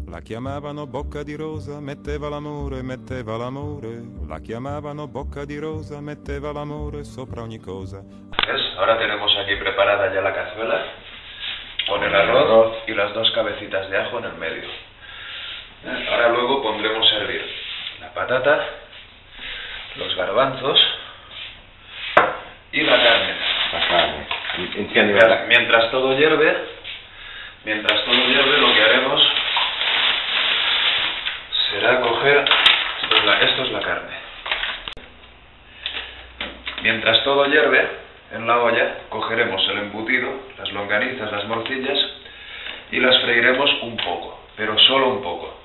La chiamavano bocca di rosa, metteva l'amore, metteva l'amore. La chiamavano bocca di rosa, metteva l'amore sopra ogni cosa. ¿Ves? Ahora tenemos aquí preparada ya la cazuela con el arroz y las dos cabecitas de ajo en el medio. Ahora luego pondremos a hervir la patata, los garbanzos y la carne. La carne. Mientras todo hierve, lo que haremos será coger, esto es la carne. Mientras todo hierve en la olla, cogeremos el embutido, las longanizas, las morcillas y las freiremos un poco, pero solo un poco.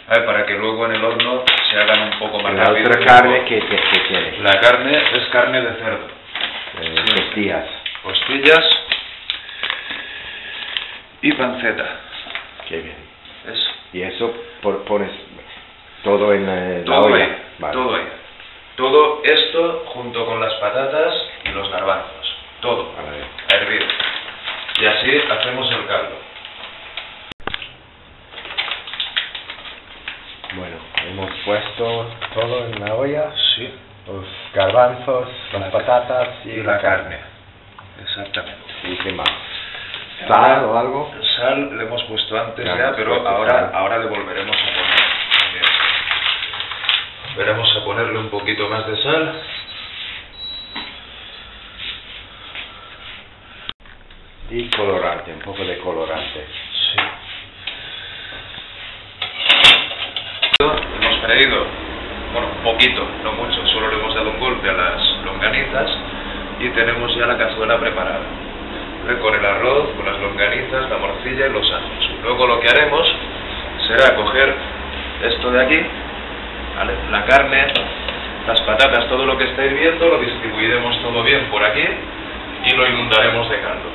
Para que luego en el horno se hagan un poco más rápido. ¿La otra carne que tiene? La carne es carne de cerdo. Costillas. Costillas y panceta. Qué bien. Eso. Y eso pones todo en la Todo olla. ahí, Vale. todo ahí. Todo esto junto con las patatas y los garbanzos. Todo. Vale. A hervir. Y así hacemos el caldo. Bueno, hemos puesto todo en la olla. Sí. Los garbanzos, las patatas y la carne. Exactamente. ¿Y qué más? ¿Sal o algo? Sal le hemos puesto antes Claro, ya, pero puesto ahora sal. le volveremos a poner también. Veremos a ponerle un poquito más de sal. Y colorante, un poco de colorante. Sí. Hemos freído, bueno, un poquito, no mucho, solo le hemos dado un golpe a las longanizas y tenemos ya la cazuela preparada. Con el arroz, con las longanizas, la morcilla y los ajos. Luego lo que haremos será coger esto de aquí, ¿vale? La carne, las patatas, todo lo que está hirviendo, lo distribuiremos todo bien por aquí y lo inundaremos de caldo.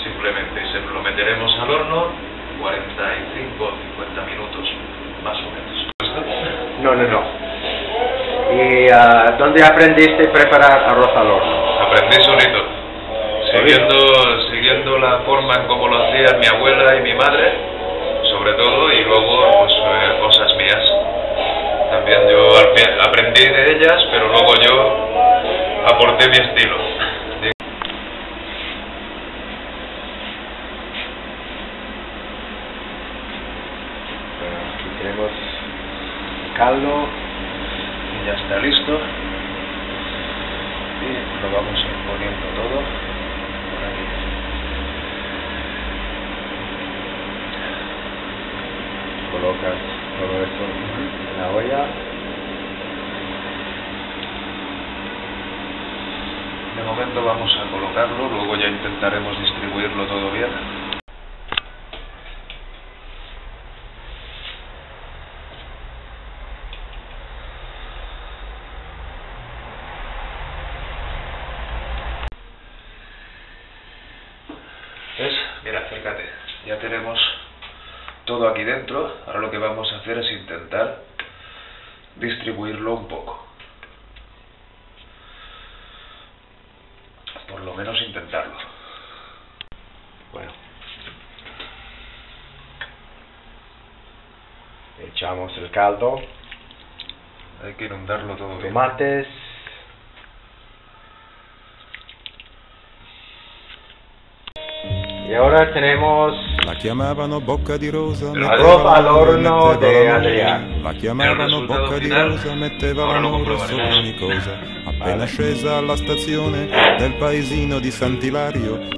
Simplemente lo meteremos al horno 45 o 50 minutos, más o menos. No. ¿Y dónde aprendiste a preparar arroz al horno? Aprendí solito. Siguiendo la forma en cómo lo hacían mi abuela y mi madre, sobre todo, y luego pues, cosas mías. También yo aprendí de ellas, pero luego yo aporté mi estilo. Bueno, aquí tenemos el caldo. Y ya está listo. Y lo vamos a ir poniendo todo por aquí. Colocas todo esto en la olla. De momento vamos a colocarlo, luego ya intentaremos distribuirlo todo bien. ¿Ves? Mira, acércate. Ya tenemos todo aquí dentro. Ahora lo que vamos a hacer es intentar distribuirlo un poco. Por lo menos intentarlo. Bueno. Echamos el caldo. Hay que inundarlo todo bien. Tomates. Y ahora tenemos La chiamavano bocca di rosa, Pero metteva arroz al l'amore, horno metteva de l'amore. Adriano. La chiamavano Il risultato bocca di finale, rosa, metteva ora lo l'amore comproveremo. sopra ogni cosa. Appena scesa alla stazione del paesino di Sant'Ilario,